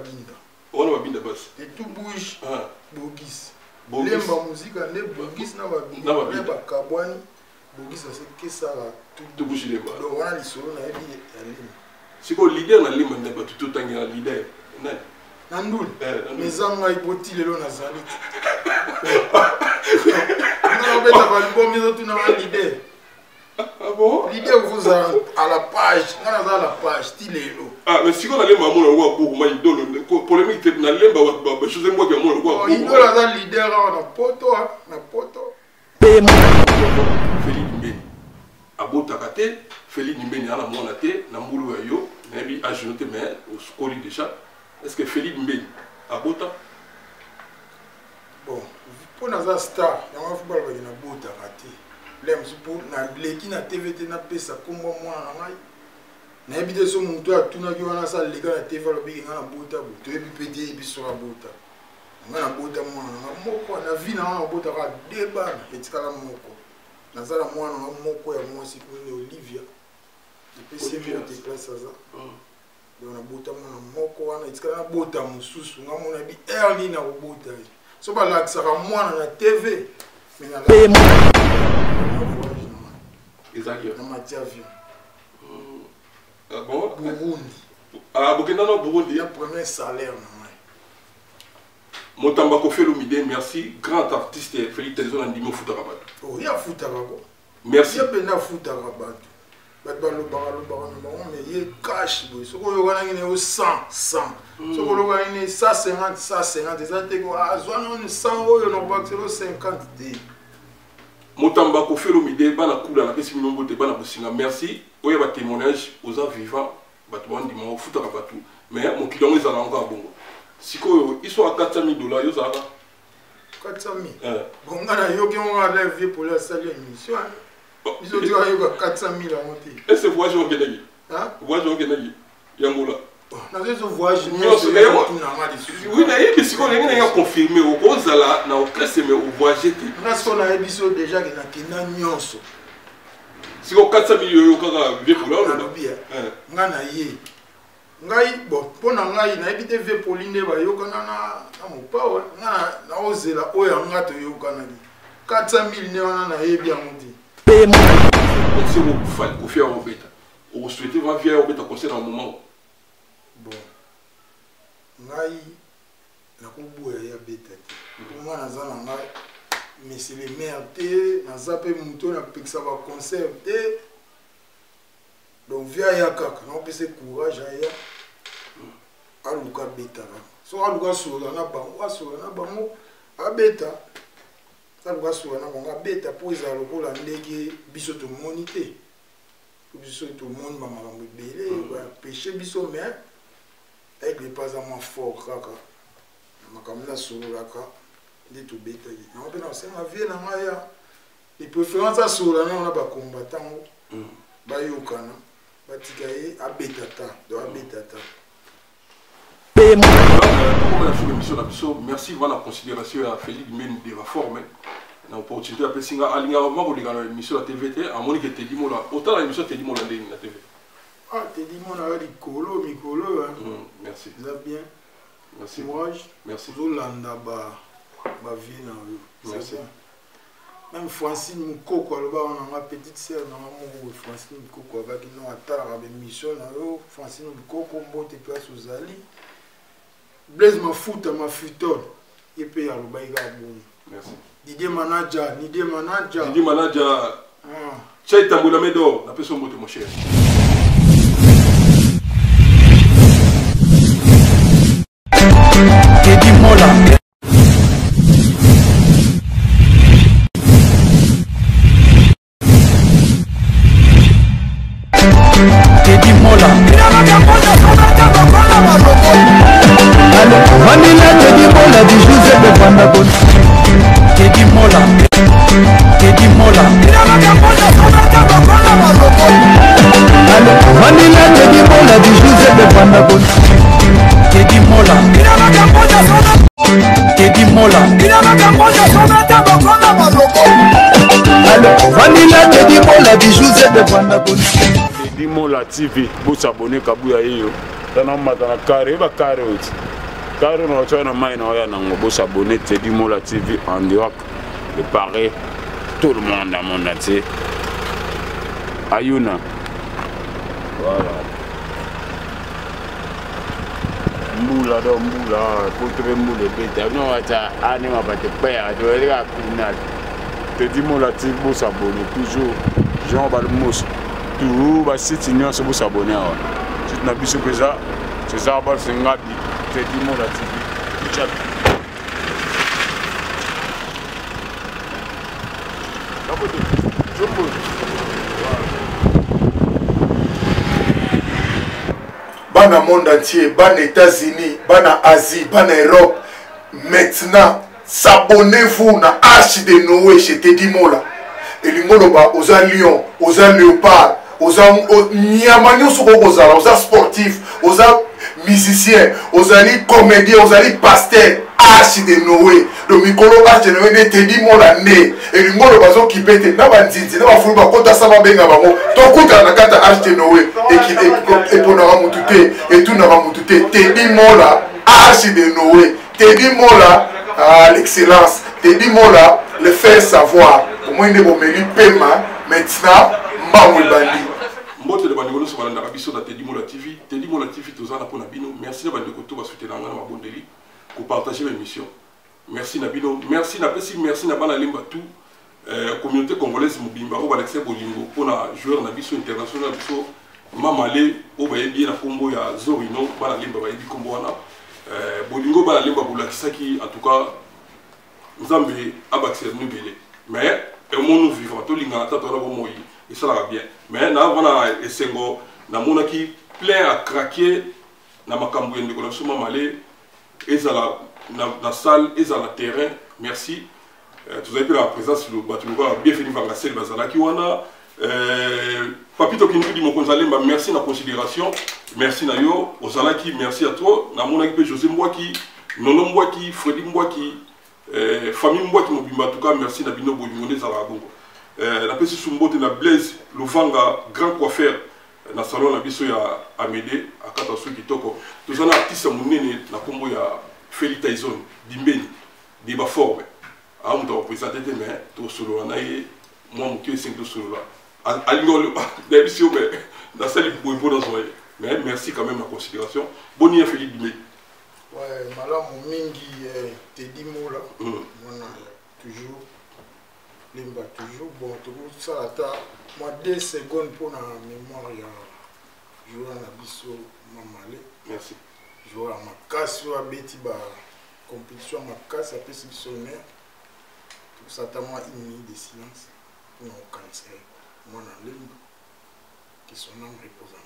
Babinda. On a Babinda bas. Et tout bouge. Bogis. Bogis. Lemba musique ne Bogis na Babinda. Na Babinda. Ba Kabwani. Bogis c'est que ça tout bouge les bas. Donc on a les solos na ebi alim. C'est quoi leader na lemba na tout temps ya leader. Nani? Nandul. Mais anga iboti lelo na zali. On va mettre l'album mais tout na leader. Ah bon? L'idée vous a à la page, on a à la page, stylé. Ah, mais si on a les mamans, on a beaucoup, mais il donne polémique, on a les mamans, je sais moi que moi, on a il doit la leader, on a poto, on a poto. Félix Mbeni, à Botakate, Félix Mbeni, à la monate, Namboulou Ayo, mais à genoux, mais au scoli déjà. Est-ce que Félix Mbeni, à Bota? Bon, pour nous star, il y a un football qui est à Botakate. Na leki na TVT na pesa kombo mwana ngai na ebide so muntu atuna ki wana sa lega na TV lo bigi ngana bota bo to ebi pedi biso na bota ngana bota mwana moko na vi na wana bota ka deba etikala moko na zala mwana moko ya mwasi ko Olivia epesi bi te place za do na bota mwana moko wana etikala na bota mususu ngamona bi erni na bota so ba laksa ka mwana na TV mais na Exactement. Dans ma avion. Ah bon? Burundi. Ah, Burkina Faso, Burundi. Le premier salaire. Motamba Kofi Olomide, merci. Grand artiste Félix Tenzon Andimo Foutarabat. Oh, il y a Foutarabat. Merci. Il y a Bena Foutarabat. Mais il y a cash. Ce qu'on a 100, 100. Ce qu'on a 150, 150. Des antégo, ah, 100 euros, on a 50 D. Motamba Kofi Olomide, bana kula na pesi minombo te bana bosinga. Merci. Oya ba témoignage aux ans vivants. Batouan Ndimo Foutarabat. Mais mon client ils allaient encore bongo. Siko ils sont à $400,000 yo ça. 400,000. Bon, on a yo qui ont enlevé pour la salle émission. Ils ont dit qu'il y a 400,000 à monter. Et ce voyage au Kenagi? Hein? Voyage au Kenagi? Yangola. Dans ce voyage, oui, mais si on a confirmé au Rosala, na au classe mais au voyage. Parce qu'on a épisode déjà qui n'a nyonso. Si on 400 millions au Kaka pour là, on a bien. On a yé. Ngai bon, pour ngai na ebite ve Pauline ba yo kana na mo pa na ozela oya ngato yo kana di 400,000 ne wana na yebi amundi. C'est vous faire confier en bêta. Ou souhaitez va via au bêta conseil dans un moment. Bon. Ngai na kubu ya bêta. Pour moi na zana ngai mais c'est les merdes na zape muto na pixa ba concert té. Donc via ya kaka na opese courage ya aluka beta na so aluka sola na bango asola na bango abeta aluka sola na bango abeta po za lokola ndege biso to monité biso to monde mama ngambo belé ba péché biso mais avec les pas à moins fort kaka makamla sola ka ndi to beta yi na opena c'est ma vie na maya les préférences à sola na ba combattant ba yokana Batikaye abetata, do abetata. Merci pour la considération à Félix Mbeni de la forme. Na opportunité à Pessinga alinga mako de la émission à TVT à Monique te dimo la autant la émission te dimo la na TV. Ah te dimo na di kolo mikolo hein. Merci. Ça bien. Merci. Merci. Zolanda ba vie na yo. Merci. Même Francine Moukoko, on a petite sœur, on a Francine Moukoko, avec qui nous attendons la mission. Francine Moukoko, on monte place aux alliés. Blaise ma foot, ma futole. Et puis, il y a merci. Didier Manager. Didier Manager. Tchaï Tamboula Médor, la personne monte mon cher. Teddy Mola. Teddy Mola. Vanilla Teddy Mola du Joseph de Vandagon. Teddy Mola. Teddy Mola. Vanilla Teddy Mola du Joseph de Vandagon. Teddy Mola. Teddy Mola. Vanilla Teddy Mola du Joseph de Vandagon. Teddy Mola TV, vous abonnez Kabouya yo. Dans un carré, Car nous avons s'abonner Teddy Mola TV en direct de Paris, tout le monde dans le monde entier. Ayuna. Voilà. Moula, pour trouver moula, non, anima pas te père, tu vas aller Teddy Mola TV pour s'abonner toujours. Jean Balmous, tout va site union pour s'abonner. Si tu n'as plus ce que ça, c'est ça, c'est un gabi. Teddy Mola TV. Bana monde entier, bana États-Unis, bana Asie, bana Europe. Maintenant, s'abonnez-vous na Arche de Noé chez Teddy Mola. Et les Moloba, aux lions, aux léopards, aux Niamanios, aux sportifs, aux musiciens, aux comédiens, aux pasteurs. Arche de Noé, le micro Arche de Noé, Teddy Mola né. Et les Moloba qui pètent, n'a pas dit, n'a pas foulé, quand ça va bien, ton coup dans la carte Arche de Noé, et qui est pour nous moutouté, et tout n'a pas moutouté. Teddy Mola, Arche de Noé, Teddy Mola, l'excellence, Teddy Mola, le faire savoir. Moi, il est bon, mais il paiement, maintenant, Mamou Bandi. Mbote de Bandiolo sur la Narabiso de Teddy Mola TV. Teddy Mola TV, tous en appui Nabino. Merci de Bandiolo pour soutenir la Mabondeli, pour partager l'émission. Merci Nabino. Merci Napesi, merci Nabana Limba tout. Communauté congolaise Mubimba, au Alexei Bolingo, pour la joueur Nabiso international, pour Mamale, au Bayebi, la combo ya Zorino, Bana Limba, Bayebi Comboana. Bolingo, Bana Limba, Boulakisaki, en tout cas, Nzambe, Abaxer, Nubele. Mais, au monde vivant, tout le monde a et ça va bien. Mais là, on a essayé de plein à craquer dans ma cambouille de connexion, malé, et dans la salle, et dans le terrain. Merci. Vous avez pris la présence sur le bateau. Bienvenue dans la salle, Bazalaki Wana. Papito qui nous dit mon merci de la considération. Merci Nayo, Ozalaki, merci à toi. Namon équipe José Mbouaki, Nono Mbouaki, Freddy Mbouaki. Famille Mbouaki Mobimba, en tout cas, merci Nabino Bolimone Zaragongo. La petite Sumbote na Blaise, Louvanga, grand coiffeur, dans le salon Nabiso ya Amédée, à Katasu Kitoko. Tous les artistes Mounene, na Combo ya Feli Tyson, Dimbeni, Diba Forme. Ah, on t'a présenté, mais tout solo, on a eu, moi, mon cœur est 5 solo là. À l'igole, d'émission, mais dans celle qui pour dans son mais merci quand même à considération. Bonne Feli Dimbeni. Ouais, Malam Mingi, Teddy Mola, toujours, Limba toujours, bon, tout ça, moi 2 secondes pour la mémoire, jouer à la biso, Mamale. Merci. Jouer à ma casse, jouer à Betty, compétition, ma casse, après sélectionnaire, tout ça, t'as moi 1 minute de silence, pour nous cancer, moi dans Limba, qui sont en reposant.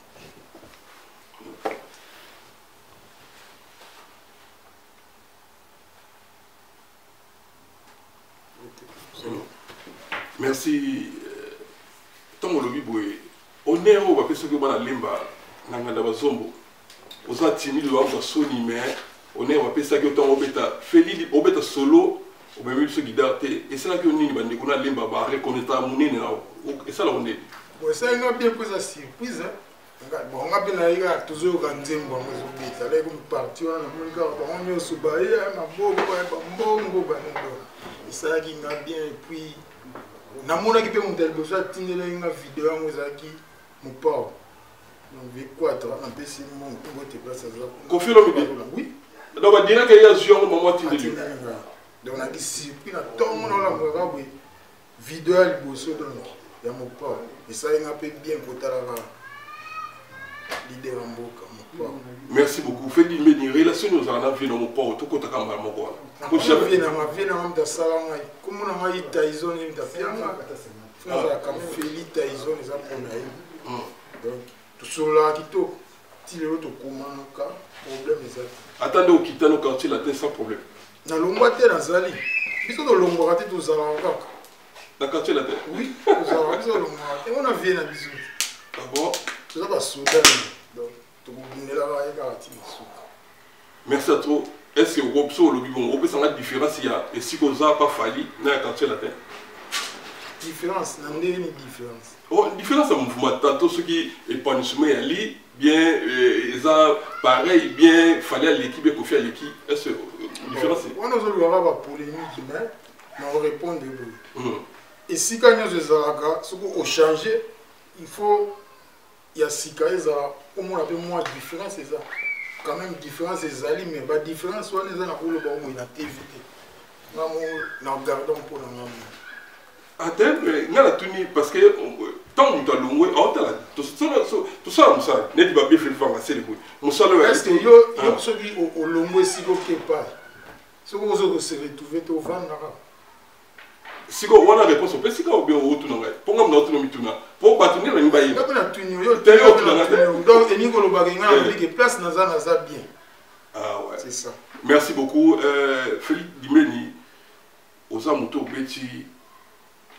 Merci. Tant que le biboué, on est au bapé ce que on a limba, n'anganda bazombo. Aux atimili ou à soni mais on est au bapé ça que tant au bêta, Feli au bêta solo, au même ce guidarte. Et c'est là que nous n'y qu'on a limba ba reconnaître à mouner là. Et ça là on est. Ouais, ça il a bien pris sa surprise. Bon, on a bien là toujours organisé mon bêta. Là comme parti on a mon gars, on est au Subaï, on a bon. Et ça qui m'a bien et puis na mona qui peut monter le besoin de une vidéo à Mozaki mon père donc V4 on peut si mon côté place ça confie le midi oui donc on dirait qu'il y a sur moment tu dis donc on a dit surpris na tout le monde là moi oui vidéo à bosso donc il y a mon père et ça il a peu bien côté là leader en boka mon père merci beaucoup fait une relation nous en a vu dans mon père tout côté comme mon quoi ma vie na même da salama comme on a eu Tyson et da piama ça comme Feli Tyson ça pour naï donc tout cela qui to ti le to comment ka problème ça attendez au quitter nos quartiers là sans problème na longwa te na zali biso to longwa te to zala kaka na quartier là oui to zala biso longwa et on a vu na biso ah bon ça va soudain donc to bungela ba ya ka ti merci à toi. Est-ce que vous avez une différence et si vous n'avez pas fallu dans le quartier latin? différence na ndenge ni différence. Oh, différence à mouvement tantôt ceux qui épanouissement à lui bien ça pareil bien fallait à l'équipe et confier à l'équipe. Est-ce différence on a besoin d'avoir la polémique mais on répond de vous. Et si quand nous ezalaka ce qu'on changer il faut il y a sika eza comme on appelle moi différence c'est ça. Quand même différence ezali mais ba différence on est na ko le ba mo na TV. Na mo na regardons pour na mo. Attends, mais parce que tant que tu as l'ongwe, tout ça, n'est pas bien fait pharmacie les couilles. Est-ce que yo ceux qui au l'ongwe si quelque part, ceux qui vont se retrouver au vendre. Si on a réponse au pays, si on bien au tournant, pour moi notre nom tourna, pour bâtonner la nibaï. Donc on a tenu yo, donc et Nicolas Bagenga a dit que place naza bien. Ah ouais. C'est ça. Merci beaucoup, Philippe Dimeni, aux amoutous Betty.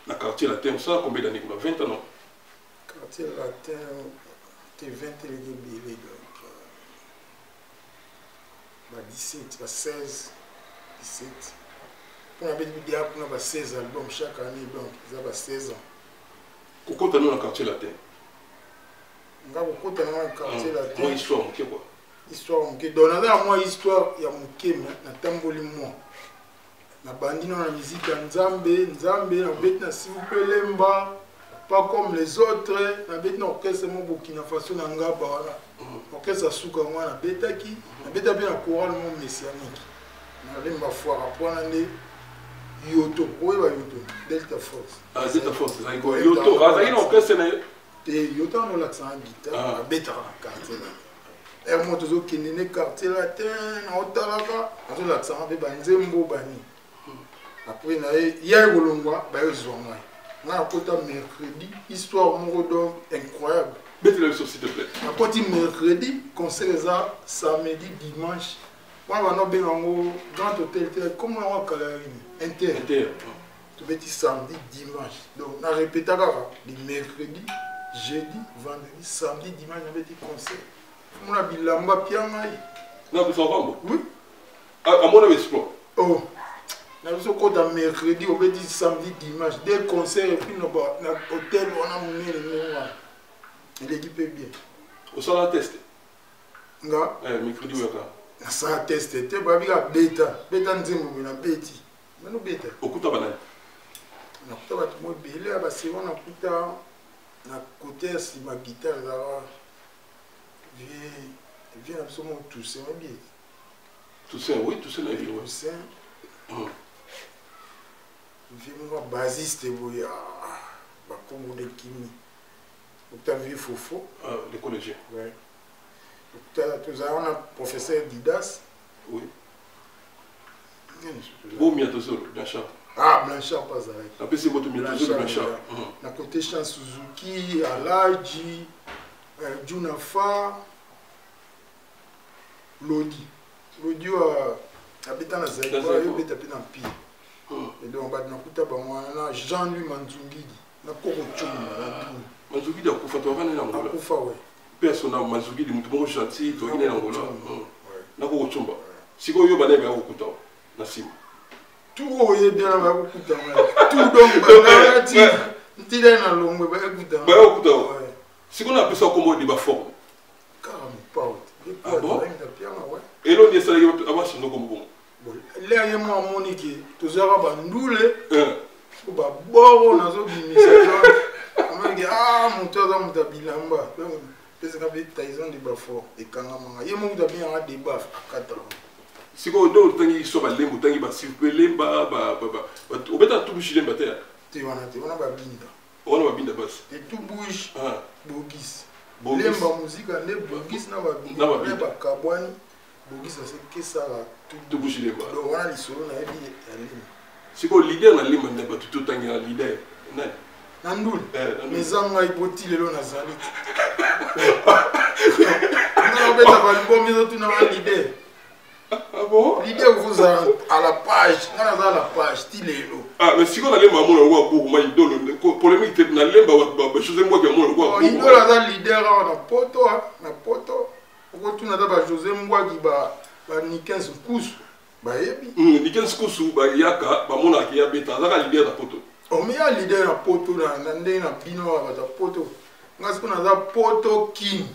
La quartier latin, ça a combien d'années? 20 ans, non? Quartier latin, c'est 20 ans, donc 17, 16, 17. Pour la BDA, on a 16 albums chaque année, donc ça va 16 ans. Pourquoi tu as dans le quartier latin? Pourquoi tu as dans le quartier latin? Moi, histoire, ok, quoi? Histoire, ok. Donc, on a moi, histoire, il y a mon kéma, na tamboli moi. Na bandi na musique ya Nzambe na bête na s'il vous plaît lemba pas comme les autres na bête na orchestre mo Burkina Faso na ngaba wana orchestre suka mwa na betaki na beta bien na choral mo messianique na lemba foire apona ne yoto oye ba yoto Delta Force Delta Force ça iko yoto azali na orchestre na te yoto no l'accent guitare na beta na quartier là et moi tozo kinene quartier latin na otalaka azo l'accent be banzembo bani. Après, il y a eu un mercredi, histoire donc incroyable. Mettez-le sur s'il te plaît. Après, mercredi, concert samedi, dimanche. Moi, on a bien un grand hôtel, comme on a un Inter. Tu peux dire samedi, dimanche. Donc, on a répété le mercredi, jeudi, vendredi, samedi, dimanche, on a dit concert. On a dit lamba piano. Non, mais ça va. Oui. À mon avis, explore. Oh. Nous sommes mercredi, on dit samedi, dimanche, des concerts et puis dans l'hôtel, on a mené les mémoires. L'équipe est bien. Au salon test. Nga. Mercredi, oui. Ça a testé. Tu as vu la bêta. Bêta, nous sommes na bêti. Mais nous bêta. Au coup de banane. On a tout le monde belé, parce qu'on a tout à côté si ma guitare là. Viens absolument tout ça, bien. Tout ça, oui, tout ça, la ville. Tout ça. Viens basiste boya ba Congo de Kimi. Tu as vu Fofo les collégiens. Ouais. Tu as un professeur Didas. Oui. Bon Miatosolo, Blanchard. Ah, Blanchard pas avec. Après c'est votre Miatosolo Blanchard. Na côté Chan Suzuki, Alaji, Junafa, Lodi. Lodi habitant na Zaïba, il habite dans le pire. Et donc, on a Jean-Louis Manzungidi, na Koko Tchouma. Manzungidi a kufa toi kana na Angola. Kufa ouais. Personnellement Manzungidi mutu mo gentil to ine na Angola. Na Koko Tchouma. Siko yo bana ba okuta na sim. Tout oye bien ba okuta. Tout donc ba ti ntile na longwe ba okuta. Ba okuta. Siko na pesa comme de ba forme. Carrément pas. Ah bon? Ouais. Et l'on est ça aba sinon comme bon. Là, il y a un monique, tu seras bandoule, tu vas boire, on a dit, ah, mon tour dans mon tabilamba. Parce que tu as des bafos et quand il y a bien des baffes à 4 ans. Si vous avez des choses à faire, vous avez des choses à faire, vous avez tout bouché dans la terre. Tu as des binda. On a binda bas. Et tout bouge, bogis. Bogis. La musique, les bogis, n'a pas binda. Kabouani. Bogis, c'est que ça va tout bouger les bas. Donc, on a les solos, on a dit, si vous avez leader, vous avez tout le temps leader. Nandoul, mes amis, ils ont dit, ils ont dit, leader. Ah bon? L'idée vous a à la page, à la page, style. Ah, mais si on a les mamans, on voit beaucoup, mais il donne polémique, on a les mamans, je sais moi qui a mon roi. Il doit avoir leader, on a poto, on a poto. On retourne à José Mboua qui va niquer ce pouce. Bah, niquer ce pouce, bah, yaka, bah, mon aki, ya bêta, ça va leader la poto. On met un leader à Poto, dans Bino, à Poto. On a Poto King,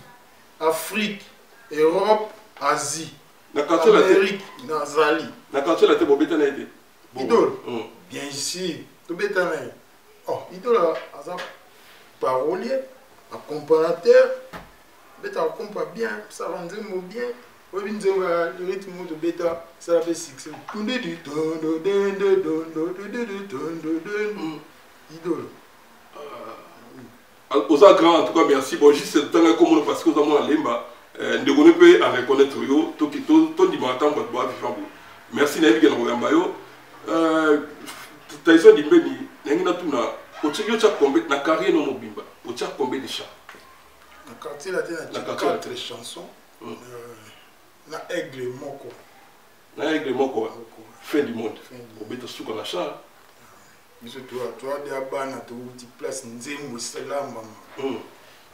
Afrique, Europe, Asie, Amérique, Nazali. Na quartier la tête bobeta na été. Idole. Bien ici, tout bétané. Oh, idole a parolier, accompagnateur. Beta accompagne bien, ça rend bien. Oui, le rythme de bêta, ça fait succès. Idole. Aux grand, en tout cas, merci. Bon, juste le temps comme parce que nous avons lemba, de connaître à reconnaître yo, tout dimanche temps pour vivre. Merci Naïbi Ganoyamba yo. Taïson di Mbeni, n'engina tuna. Au tchèque yo tchèque combien na carrière no mobimba. Au tchèque combien de chants. Na quartier là, il y a 4 chansons. Na aigle moko. Na aigle moko. Fin du monde. Au bêta souka na chat. Biso toi de abana to ti place nzembo selamba.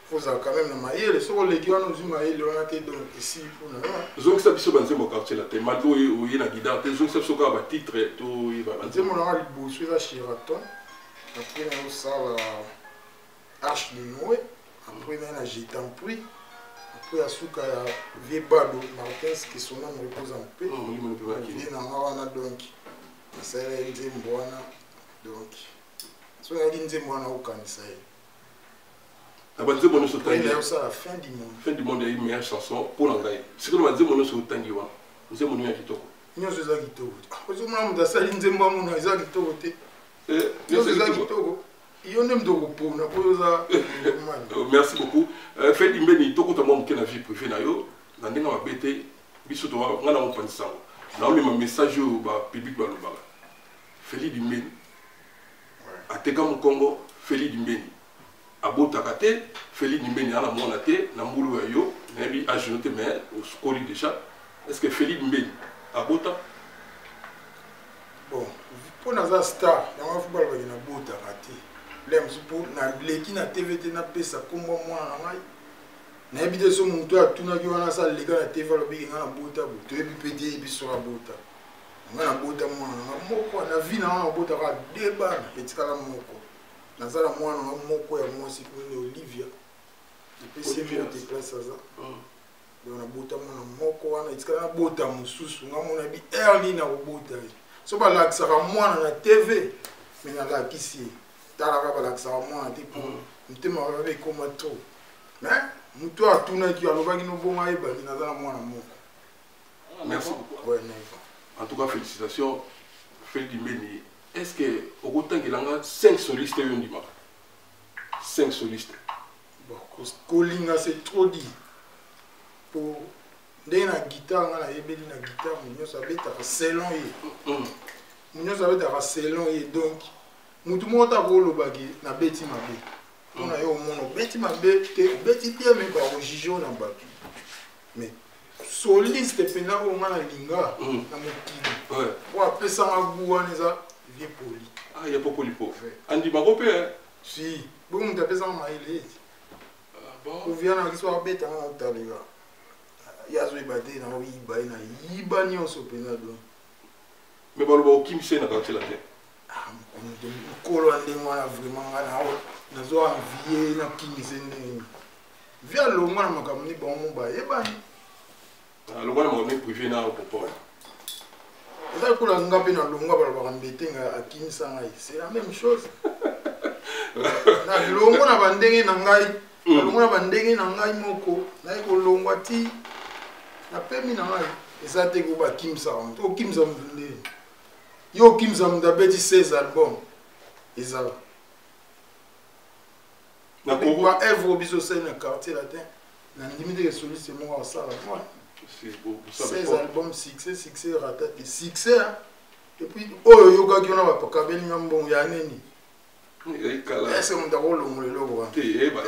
Faut ça quand même na maïle sur les gars nous maïle on a été donc ici pour na. Zonk sa biso banzembo quartier là te mato o yena guitare te zonk sa soka ba titre to yiba banzembo na ali bosu za Sheraton. Après on ça la Arche de Noé. Après on a Gitan Prix. Après à souka ya Vebado Martins qui son nom repose en paix. Il na wana donc ça nzembo wana. Donc, si on a dit que moi, on a la fin du monde. Fin du monde, il y a une meilleure chanson pour l'anglais. Si on a dit que nous sommes au Tangiwa, nous sommes venus à Kitoko. Nous sommes à Kitoko. Nous sommes à Kitoko. Nous sommes à Kitoko. Nous sommes à Kitoko. Merci beaucoup. Fait du bien, il faut que tu aies une vie privée. Dans les gens qui ont été un message au public. Félix Dimbeni. A Tega Mukongo, Félix Dimbeni. A Botakate, Félix Dimbeni a la monate, na Moulou Ayo, Nabi a jeté mais au scoli déjà. Est-ce que Félix Dimbeni a Bota? Bon, pour nous star, dans le football, il y a Botakate. L'aime pour na l'équipe na TVT na pesa comme moi na mai. Na habité sur mon toit, tout na qui wana ça les gars na TV le big na Bota, tu es pété et puis sur la Bota. Na Bota moi moko na vie na Bota ka débat petit kala moko. Na zala moi na moko ya moi c'est pour Olivia. Et puis c'est bien te place ça. Donc na Bota moi moko wana petit kala Bota mususu nga mona bi early na Bota. So ba la ça moi na TV mais na la kisi. Talaka balakisa moi ati pour mutema avec comme trop. Mais muto atuna ki aloba ki no bonga eba ni nazala mwana moko. Merci beaucoup. Ouais, en tout cas félicitations Félix Dimbeni. Est-ce que au autant qu'il a 5 solistes yondima 5 solistes. Bon, Kolinga c'est trop dit. Pour ndena guitare na yebeli na guitare munyo sabeta selon ye. Munyo sabeta selon ye donc mutu mota kolobaki na beti mabe. On a eu au monde beti mabe te beti te mais ba ojijo na batu. Mais soliste pena o ngana linga na mokili. Ouais. Pour appeler ça magouane ça vie poli. Ah, il y a pas polipo. Andi Marope hein. Si, bon on appelle ça maïle. Ah bon. On vient na kiso abeta na talega. Ya zo ibate na wi ba na yiba nyonso pena do. Mais ba lo kim se na quartier la tête. Kolo ande mwana vraiment na zo envier na kinise ndenge via lo mwana makamni ba mo ba ebani le mwana makamni privé na popo eza kula ngapi na longa ba ba mbetenga akinisa ngai c'est la même chose na longo na bandenge na ngai longo na bandenge na ngai moko na ko longwa ti na pemi na ngai eza te ko ba kimsa to kimsa mvunde yo kimsa mdabeti 16 albums ezala na kwa Evro biso scène na quartier latin na limite que soliste mo ça là moi c'est beau 16 albums succès raté succès et puis oyo yoga ki ona ba pakabeli ngambon ya neni kala est-ce que mtako longole loko te eba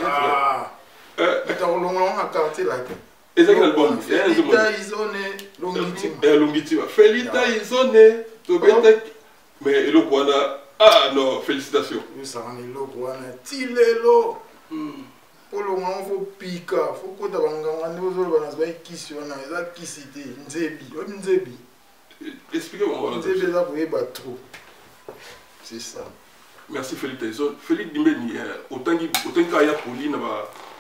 mtako longole na quartier latin ezaki album Felita Izone Longitima Felita Izone to beta mais eloko wana ah non félicitations ça en eloko wana tilelo polo ngwa fo pika fo kota banganga ndozo bana zba kisi wana eza kisi te nzebi expliquez-moi nzebi za boyeba trop c'est ça Merci Félix Tyson. Félix Dimbeni, autant qu'il y a Pauline,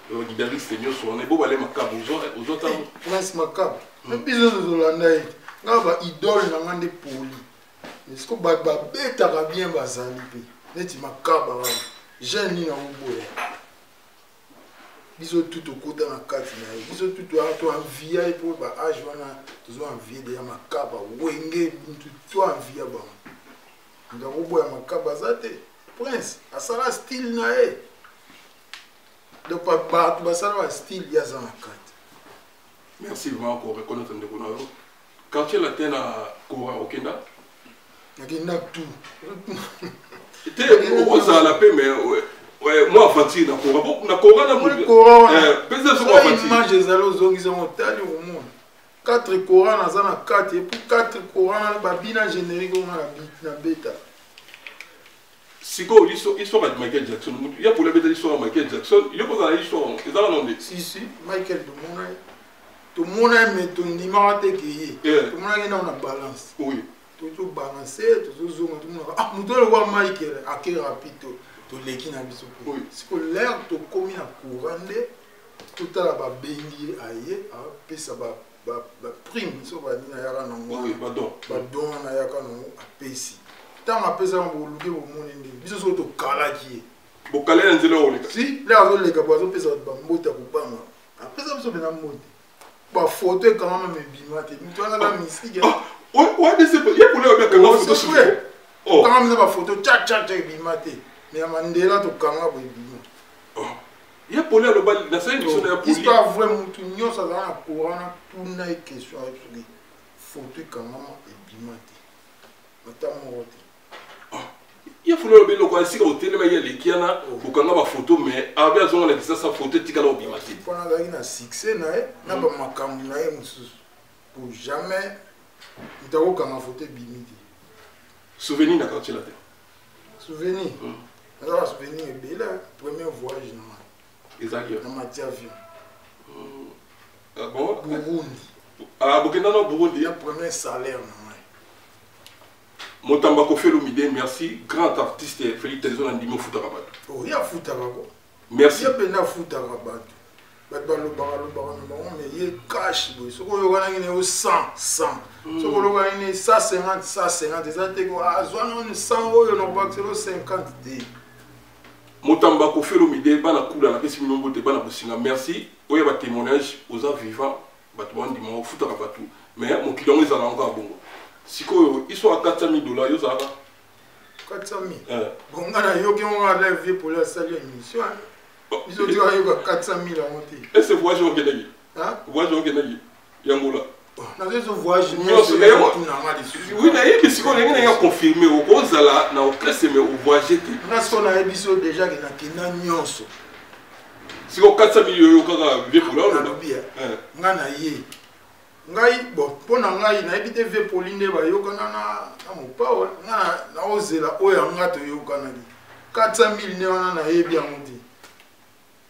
le guitariste est mieux sur on est beau aller macabre aux autres. Prince macabre. Mais bisous de l'année. Ngaba idole na ngande Poli. Est-ce que beta va bien bazali pe. Neti macabre. Jeune ni na uboya. Bisous tout au côté na kati na. Bisous tout à toi envie pour ba âge wana toujours envie de macabre. Wenge tout envie ba. Nga uboya macabre zate. Prince, asala style na e. Donc pas basala style ya za na kati. Merci vraiment pour reconnaître de bonheur. Quand tu es la terre à Kora au Kenya, il y a tout. Tu es à la paix, mais moi, Fatih, na Kora, image des allos, ils ont tali au monde. 4 Korans, na zana 4 et puis 4 Korans, babina générique na bêta. Siko, l'histoire de Michael Jackson. Il y a pour la bêta l'histoire de Michael Jackson. Il y a pour l'histoire. Ils ont un nom. Si, Michael de Monaï. Tout le monde aime ton numéro de qui est. Tout le monde a une balance. Oui. Tout balancer, tout zoom, tout le monde. Ah, nous devons voir Michael, à quel rapide, tout l'équipe n'a pas. Oui. C'est que l'air, tout comme il a courant, tout à la bengi aïe, puis ça va prime, ça va dire à yaka non. Oui, pardon. Pardon, à yaka non, à pesi. Tant à pesa on va louer au monde, bisous sur tout calagier. Bon, calé un zélo. Si, là, on les caboisons, pesa bambota pour pas moi. Après ça, on va monter. Bah, photo quand même bimate. Tu vois la mystique. Ouais, c'est pas. Il y a pour le bien photo sur oh. Quand même la photo tcha bimate. Mais à Mandela to kanga bo bimate. Il y a pour le bal dans cette émission de la police. Histoire vraiment tout nyo ça dans la courant tout na question avec ce photo quand même bimate. Notamment il y a fallu le quoi si au télé mais il y a les qui en a pour quand on a photo mais avec besoin de ça photo tikala obimati pour na succès na ba makambu na pour jamais ndako kama photo bimiti souvenir na quartier là souvenir alors souvenir est belle premier voyage na exactement na matière avion ah bon Burundi ah Burkina no Burundi le premier salaire na Motamba Kofi Olomide, merci. Grand artiste Félix Tyson Andimi au Foutarabat. Oh, il y a Foutarabat. Merci. Il y a bien Foutarabat. Mais il y a cash. Ce qu'on a eu 100. Ce qu'on a eu 150. Des attaques, ah, 100 euros, on va 50. Motamba Kofi Olomide, bana kula na pesi minombo te bana bosinga. Merci. Oya ba témoignage aux vivants, bato Andimi au Foutarabat. Mais mon client est encore bongo. Si ils sont à 400 000 $, ils sont 400 000. Bon, on a eu un vie pour la salle d'émission. Ils ont dit à 400 000 à monter. Et ce voyage au Kenya? Voyage au Kenya? Yangola. Dans ce voyage, oui, mais si on a confirmé au Rosala, na au classe, mais au voyage. On a eu déjà qu'il y a une nuance. Si on a 400 000 €, on a vu pour là. On a eu. Ngai bon pona ngai na ebite ve Pauline ba yokana na mopawa na ozela oya ngato yokana di 400 000 ne wana na yebi amundi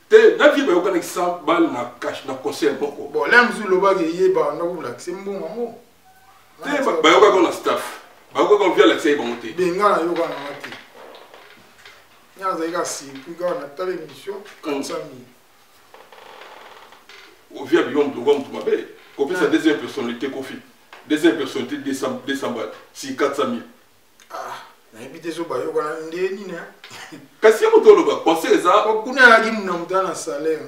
te na vie ba yokana 100 balles na cash na concert boko bon là mzulo ba ge yeba na ko la sembo ngamo te ba yokana na staff ba yokana via l'accès ba monter benga na yokana mati nyaza ika si puis na tele émission 400 000 au via biom do gom to mabe. Kofi sa deuxième personnalité Kofi. Deuxième personnalité 200 balles. Si 400 000. Ah, na ebite so ba yo kana ndeni ne. Kasi mo to loba, conseil ça. Ko kuna la gimu na mutana salaire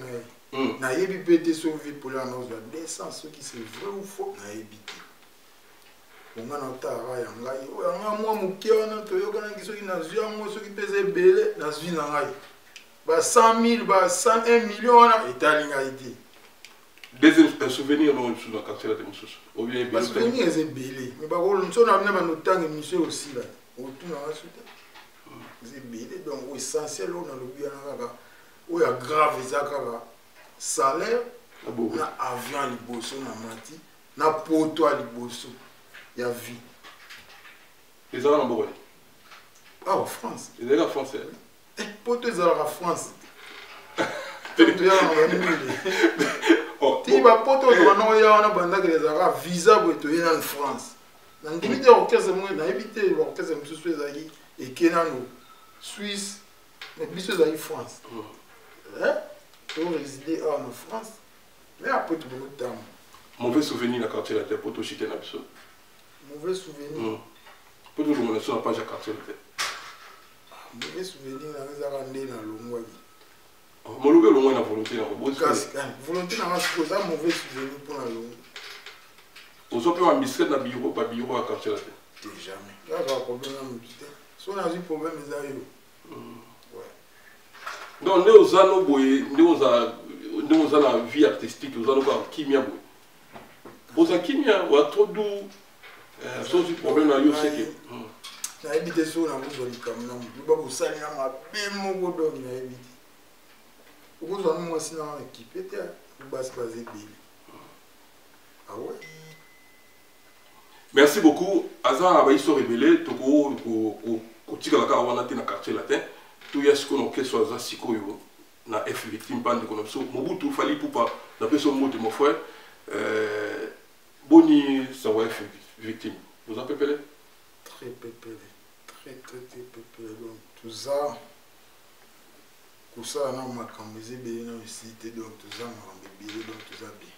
na. Na yebi pete so vie pour la noce 200 ce qui c'est vrai ou faux na ebite. Onga na tara ya ngai. O nga mwa muke wana to yo kana kiso ki na zwi ngo so ki pese belé na zwi na ngai. Ba 100 000 ba 101 millions na etalinga iti. Deuxième souvenir non sur la quartier de Moussous. Au lieu de souvenir est belé. Mais par contre, nous avons amené notre temps émission aussi là. Autour dans la suite. C'est belé donc essentiel on a le bien là. Où il y a grave ezaka salaire, na avion liboso na mati, na poto liboso. Il y a vie. Les gens en Bourgogne. Ah en France. Les gens français. Poto ils en France. Si ba poto on ya na banda que les ara visa pour être en France. Na ndimite orchestre mo na éviter l'orchestre Moussous ezali et kenano Suisse, mais biso dans France. On résidait en France, mais après tout le temps. Mauvais souvenir dans le quartier latin pour tout chiter na biso. Mauvais souvenir. Pour tout le monde sur la page à quartier latin. Mauvais souvenir dans les dans l'ongwa. Molobe l'ongwa na volonté na volonté na ça mauvais souvenir pour la longue. Aux autres on biscuit na bureau pas bureau à quartier latin. Jamais. Là va problème na putain. Si on a eu problème les ayo. Donc nous avons boy nous avons la vie artistique nous avons kimia boy. Aux kimia ou trop doux sans problème na yo c'est que na habité sur na vous oli comme non ba ko sali na ma bemo go do na habité. Vous avez moi aussi dans l'équipe était base basé bien. Ah ouais. Merci beaucoup. Azar a se révélé toko ko tika la wana te na quartier latin. Tout ya siko no keso za siko yo na F victime bande ko so Mobutu fali poupa na peso moto mon frère boni ça va F victime. Vous en pépélé? Très pépélé. Très pépélé donc tout ça. Pour ça, on a camisé bien dans cité donc tout ça, on a bien donc tout ça bien.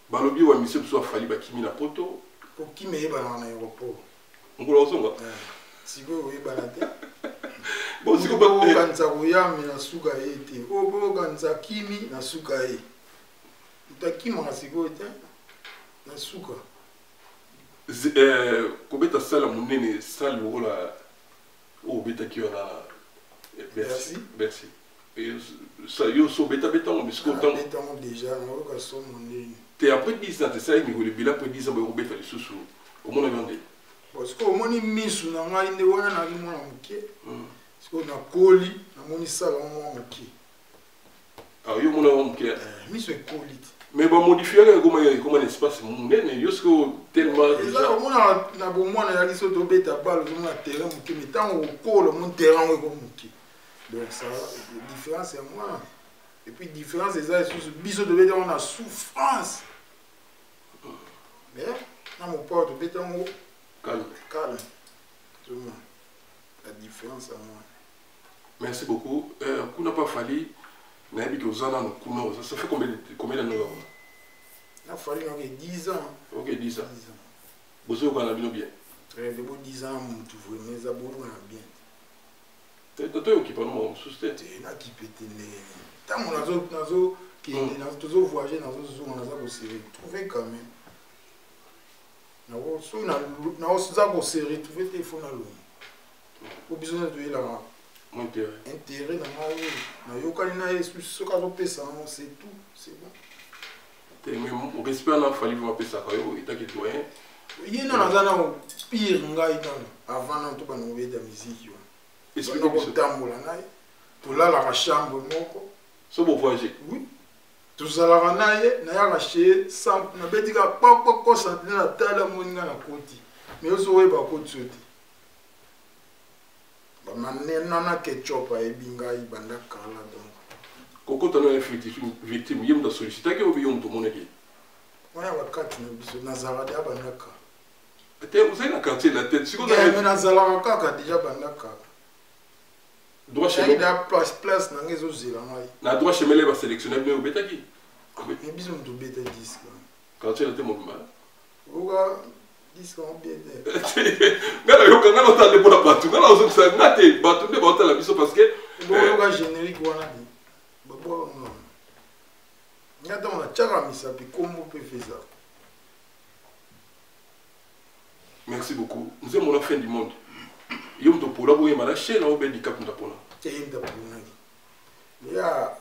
Balobi wa mise soit fali ba kimi na poto. Pour qui me ba na aéroport. On ko zonga. Siko we ba na te. Bon siko ba kanza kuyami na suka ete. Obo kanza kimi na suka e. Utakima na siko ete na suka. Kobeta sala munene sala lola o beta ki ona. Merci. Merci. Ça yo so beta on bisco temps. Beta on déjà on ka so munene. Te après 10 ans ça il me bila après 10 ans ba beta les sous au monde yonde. Parce que au moni misu na ngai nde wana na ki mwana muke. Parce que na koli na moni sala mwana muke. Ah yo mwana muke. Misu e koli. Mais ba modifier comment un espace munene yo sko tellement déjà. Au mona na bo mwana ya liso to beta balle zo na terrain muke mais tant au kolo mon terrain we ko muke. Donc ça la différence est moi. Et puis différence des ailes sous biso de beta on a souffrance. Mais dans mon port de beta on calme. Tout le monde. La différence à moi. Merci beaucoup. Kuna pas fallu na bi ko zana no kuna ça fait combien d'années là? Na fallu donc 10 ans. OK, 10 ans. Bozo ko na bino bien. Très de 10 ans tu vois mais abolo na bien. Toi qui parle mon susté. Tu na qui pété né. Tant on nazo qui nazo voyager nazo zo nazo ko série. Trouver quand même. Na o za ko série trouver téléphone na lo. Au besoin de la intérêt dans ma yoka na yesu soka zo pesa on c'est tout, c'est bon. Mais on respect na fali va pesa ka yo ita ki doyen. Yena na zana o pire ngai dans avant na to ba no de musique yo. Explique ko tambola na to la la chambre moko. So bo voyager. Oui. To zala na ye na ya raché sans na betika poko sentir na tala moninga na koti. Mais oso we ba ko tsote. Ba manena ketchup a ebinga ibanda kala donc. Koko tano victime yem da solliciter que obi yom to moneki. Wana wakati na biso nazara da bandaka. Te vous avez la quartier la tête si vous avez nazara kaka déjà bandaka. Droit chez da place na ngezo zela ngai. Na droit chez mele ba sélectionner bien obetaki. Mais biso ndo beta 10 là. Quartier la tête mobile. Oga 10 ans bien. Ngala yo kanga no tande pour la batu. Ngala ozo sa ngate batu de bota la biso parce que bon oga générique wana di. Babo non. Ngata on a tchaka misa puis comment peut faire ça. Merci beaucoup. Nous sommes à la fin du monde. Yom to pour la boye malaché na obe dikap ndapona. Teyem ndapona. Ya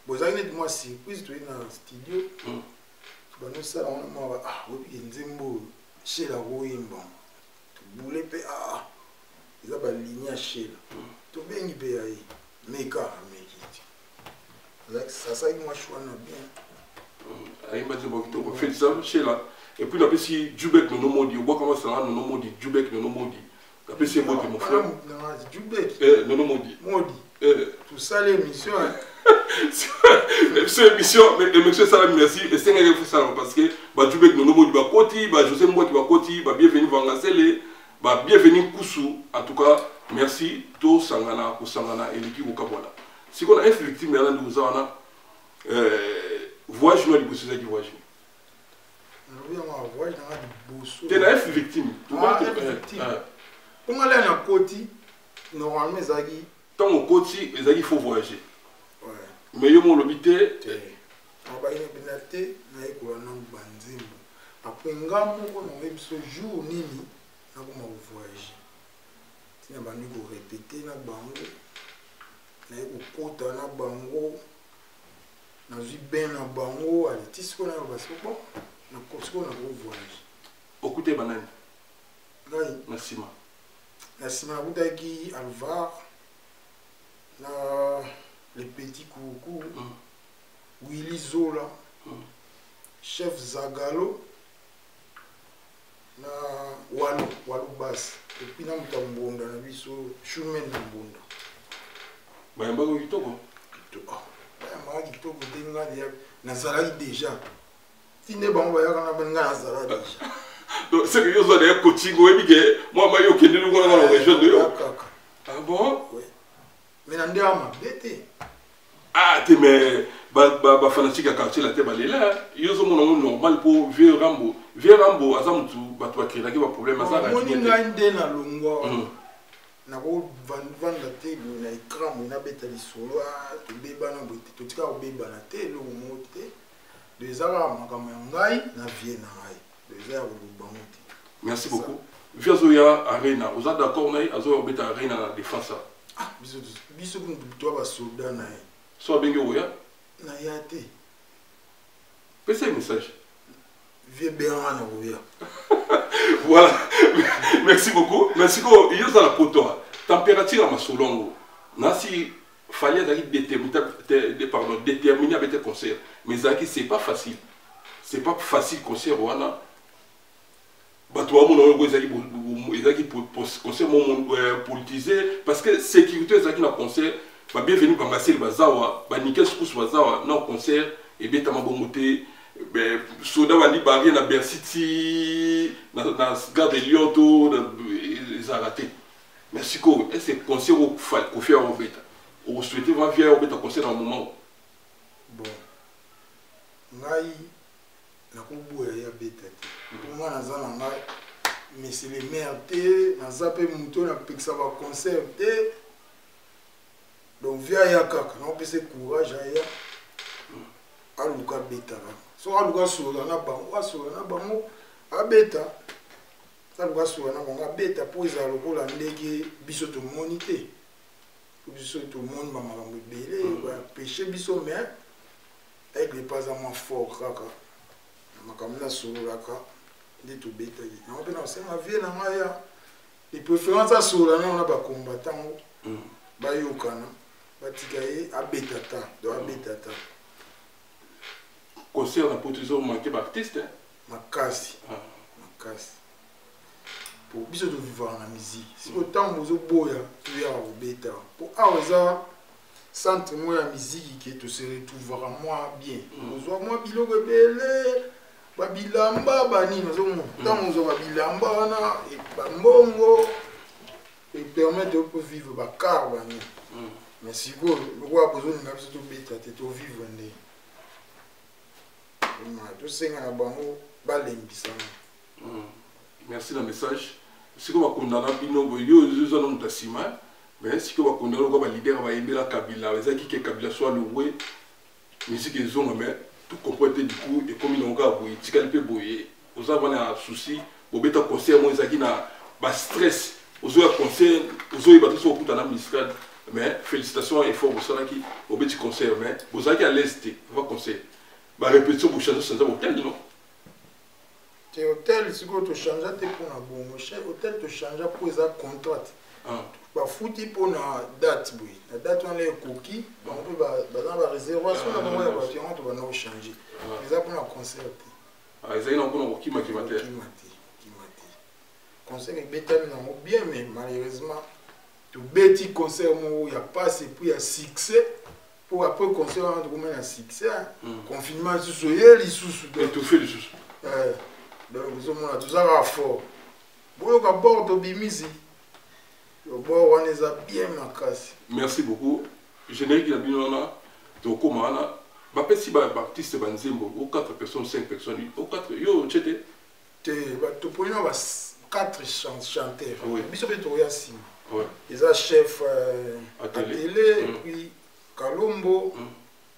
bozani de moi surprise to na studio. Bano sala on ma obi nzembo chez la royimba. To boule pe ils a ba ligne chez la. To bengi pe ai. Meka mekiti. Ça moi choana bien. Aïe m'a dit bon to fait ça chez la. Et puis on appelle si Djubek no modi, on voit comment ça va no modi, Djubek no modi. Après c'est moi mon frère. Djubek. No modi. Modi. Tout ça l'émission. C'est émission mais monsieur Salam merci et c'est un fait ça parce que ba Djubek no modi ba koti, ba José Mbouaki ba koti, ba bienvenue Vangasele, Bah, bienvenue Koussou, en tout cas, merci. Tout Sangana, Kusangana, et l'équipe au Kabona. Si on a un victime, il y a un voyage, nous, il y a un voyage. Tu es un victime. Ah, victime. Comment aller à Koti, normalement, Zagi. Tant au Koti, il faut voyager. Mais il y a mon lobité. Après, on a ce jour, Nini, on a voyagé. Si on a répété, on a kota na bango na bien na bango allez tisiko na parce bon na kosiko na voyage okute banani ngai na sima butaki Alvar na les petits coucou Willy Zola chef Zagalo na Walu Bass et puis na mutambonda na biso Shumen Mbonda bayamba ko kitoko bayamba kitoko tenga dia nazala déjà tinde bango bayaka na benga nazala déjà donc c'est que yo zo de coaching we bige moi mayo kende lu ngona ngona région de yo ah bon oui mais nande ama bete ah te mais ba fanatique à quartier la te balela yo zo mona normal pour vieux rambo azamutu batu bakira ki ba problème azala moni ngande na longwa na ko vanda te na écran na beta lisolo to beba na bote to tika obeba na te lo mote des ara makama ngai na vie na ngai des ara lubangote. Merci beaucoup. Viazoya Arena, vous êtes d'accord na azo beta Arena na défense ah biso kun to ba soldat na so bengi oya na yate pese message vie béran na oya. Voilà, merci beaucoup. Merci beaucoup. Il y a la poto. Température à ma solongo. Nasi fallait déterminer avec tes concerts. Mais Zaki, c'est pas facile. C'est pas facile concert wana. Batouwa mon Zaki concert politisé parce que sécurité Zaki na concert. Ba bienvenue ba Marcel Bazawa, ba Nickel Skous Bazawa na concert et bien tamabomoté. Ben, soda wandi barrière na Bercity na gare de Lyon to les a raté. Merci ko est-ce que concert au faire au beta. On souhaitait voir via au beta concert dans un moment. Bon. Ngai na kubu ya beta. Pour moi na zana ngai mais c'est les merdes na zape muto na peksa ba concert té. Donc via ya kaka na peut se courage ya aluka beta. So aluka sola na bango abeta aluka sola na bango abeta po za lokola ndege biso to monité biso to monde mama mbele ba péché biso mais avec les pas à moins fort kaka makamla sola ka ndi to beta na on peut na c'est ma vie na maya les préférences à sola na ba combattant ba yokana batikaye abeta ta do abeta ta concert na potizo manqué artiste makasi pour biso de vivre na musique si autant bozo boya tu ya obeta pour aza centre moi la musique qui te se retrouver moi bien bozo moi biloko belé babilamba bani nozo mo tant bozo babilamba na et bambongo et permettre de vivre ba car bani mais si go le roi bozo na biso to beta te to vivre ndé merci le message. Si vous avez un bino, vous avez un tassima. Mais si vous avez un leader, vous avez un Kabila, vous avez un Kabila soit le roi. Musique et zone, mais tout comporte du coup, et comme il y a un gars, vous avez un souci, vous avez un concert, vous avez un stress, vous avez un concert, vous avez un concert, vous avez un concert, mais félicitations et fort, vous avez un concert, mais vous avez à l'est, vous avez un concert. Bah répétition pour changer ça hôtel non c'est hôtel si tu changes te pour na bon cher hôtel te change pour ça contrat ba fouti pour na date oui la date on les coquilles on peut ba réservation na moi ba tu on va changer mais ça pour na concert ah ils ont pour qui mati concert beta na bien mais malheureusement tout petit concert moi il y a pas c'est puis il y a succès pour après concert on trouve un succès confinement sous les sous tout fait les sous donc nous sommes là tout ça va fort boyoka bord tobimisi bord wana eza bien makasi. Merci beaucoup. Générique na bino wana tokoma wana bapesi baartiste banzembo o 4 personnes 5 personnes o 4 yo chete te topolina ba 4 chanteurs. Oui. Biso pe toya sima. Ouais. Ils ont chef à télé. télé, et puis Kalombo,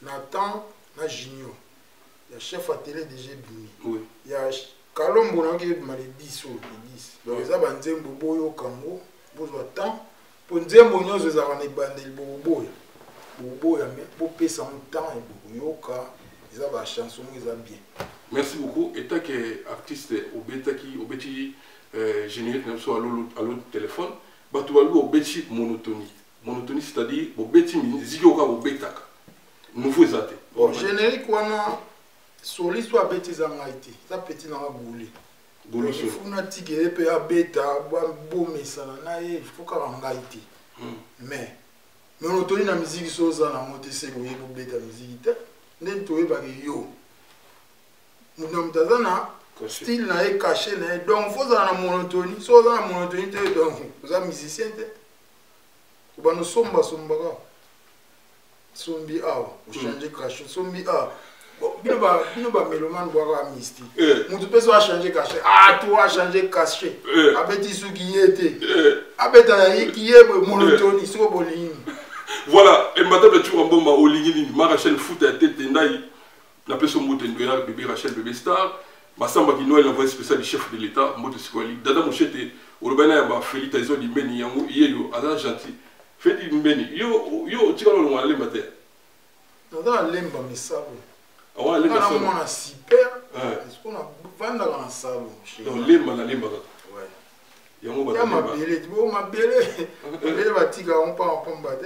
Nathan, na Junior. Il y a chef à télé déjà Bini. Oui. Il y a Kalombo qui est mal 10 ou 10. Donc ils ont Nzembo Boyo Kambo, Bozo temps pour Nzembo nous ils ont bandé le Bobo. Bobo ya mais pour payer son temps et Boyoka, ils ont la chanson ils ont bien. Merci beaucoup. Et tant que artiste au beti générique même soit à l'autre téléphone. Batu balu obeti monotonie. Monotonie c'est-à-dire obeti musique oka obetaka. Nouveau zate. Bon générique wana soliste soit beti za ngaiti. Ça petit na boule. Boule Il faut na tike pe abeta bo mesana na ye il faut ka ngaiti. Mais monotonie na musique soza na mote se boye bo beta musique te. Nden to eba ke yo. Muna mtazana style na est caché na donc faut ça na monotonie so ça na monotonie te donc vous êtes musicien te ba no somba sombi awa o changer caché sombi a bino ba meloman boira mystique mutu peso a changer caché toi a changer caché abeti suki yete abeta yi yebo monotonie so bolini voilà et madame le tour mbomba olingini Rachel foot à tête ndai na peso moto ndoya bébé Rachel bébé star Masamba qui Noël envoyé spécial du chef de l'État, Moto Sikwali. Dada Mouchete, Urubana Yaba, Félix Taison, Limbeni, Yango, Yeyo, Ada Gentil. Félix Limbeni, yo, tu vas le voir, Lemba Terre. Dada Lemba, mais ça, ah ouais, Lemba, ça. On a super. Est-ce qu'on a vendu dans la salle? Non, Lemba, la Lemba. Ouais. Yango, Bata. Ma belle, tu vois, ma belle. Elle va tirer un peu en combat.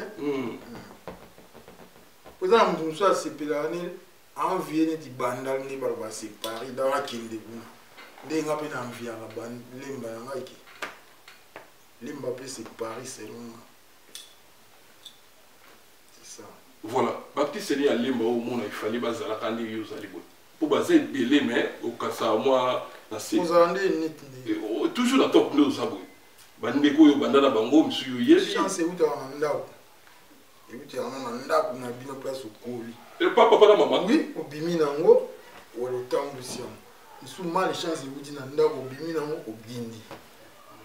Pour ça, on nous a séparé l'année. En Vienne, di bandal ni balba se Paris dans la kinde kuna. Ndenga pe na mvia la band lemba na ngaiki. Lemba pe se Paris c'est long. C'est ça. Voilà, Baptiste Seni à lemba au monde il fallait bazala kandi yo zali bo. Pour baser belé mais au kasa moi na se. Vous andé net. Toujours la top nous ça bo. Bande ko yo bandana bango msu yo yeli. Chance uta na ndako. Et uta na ndako na bino place au Koli. Et papa na maman. Oui, au bimi nango ou le temps lucien. Nous mal chance uti na ndako bimi nango au bindi.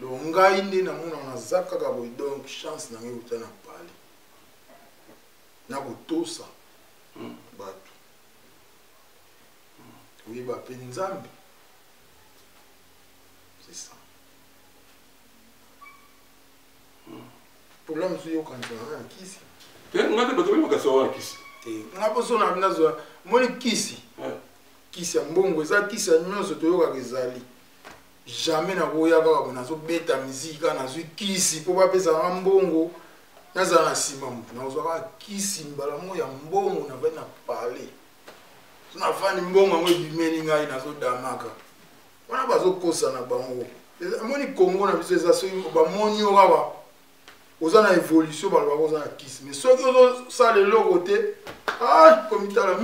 Le ngai ndi na mona na zaka ka bo donc chance na ngai uta na pale. Na ko tosa. Batu. Oui, ba penzambi. C'est ça. Problème sur yo quand tu as kisi. On a des bateaux qui sont kisi. On a besoin de nazo moni kisi. Kisi ya mbongo eza kisi ya nyonso toyoka kezali. Jamais na koya kaka nazo beta musique na zo kisi po ba pesa mbongo. Naza na sima mutu na ozoka kisi mbala moya mbongo na bana parler. Tuna fani mbongo ngo bimeni ngai nazo damaka. Wana bazo kosa na bango. Moni Congo na biso eza so ba moni okawa. Ozana évolution par rapport aux artistes mais ceux qui ont ça le côté comme il t'a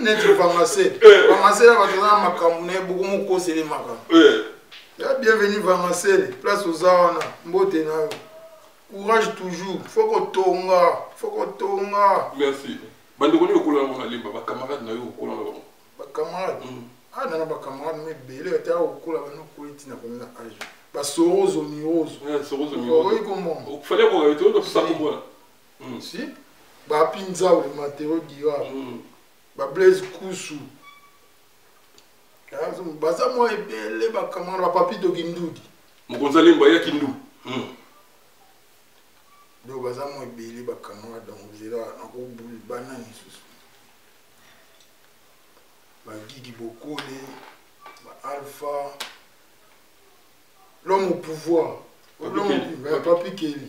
net Vangassé là va makamune beaucoup mon cause les makam bienvenue Vangassé place aux arana mbote na courage toujours faut que tonga merci bande koni okula na limba ba camarade na yo okula na ba camarade na ba camarade mais belé ta okula ba no koliti na komina âge. Sorozo Mirozo. Sorozo Mirozo. Oui, comment? Il fallait qu'on ait tout ça comme moi. Si. Ba Pinza ou les matériaux d'Ira. Ba Blaise Koussou. Baza moi et belé ba kamara ba Papito Kindoudi. Mon Gonzalo Mbaya Kindu. Donc baza moi et belé ba kamara donc vous êtes là na ko boule banane sous. Ba Guigui Bokole, ba Alpha. L'homme au pouvoir. Papi Kelly.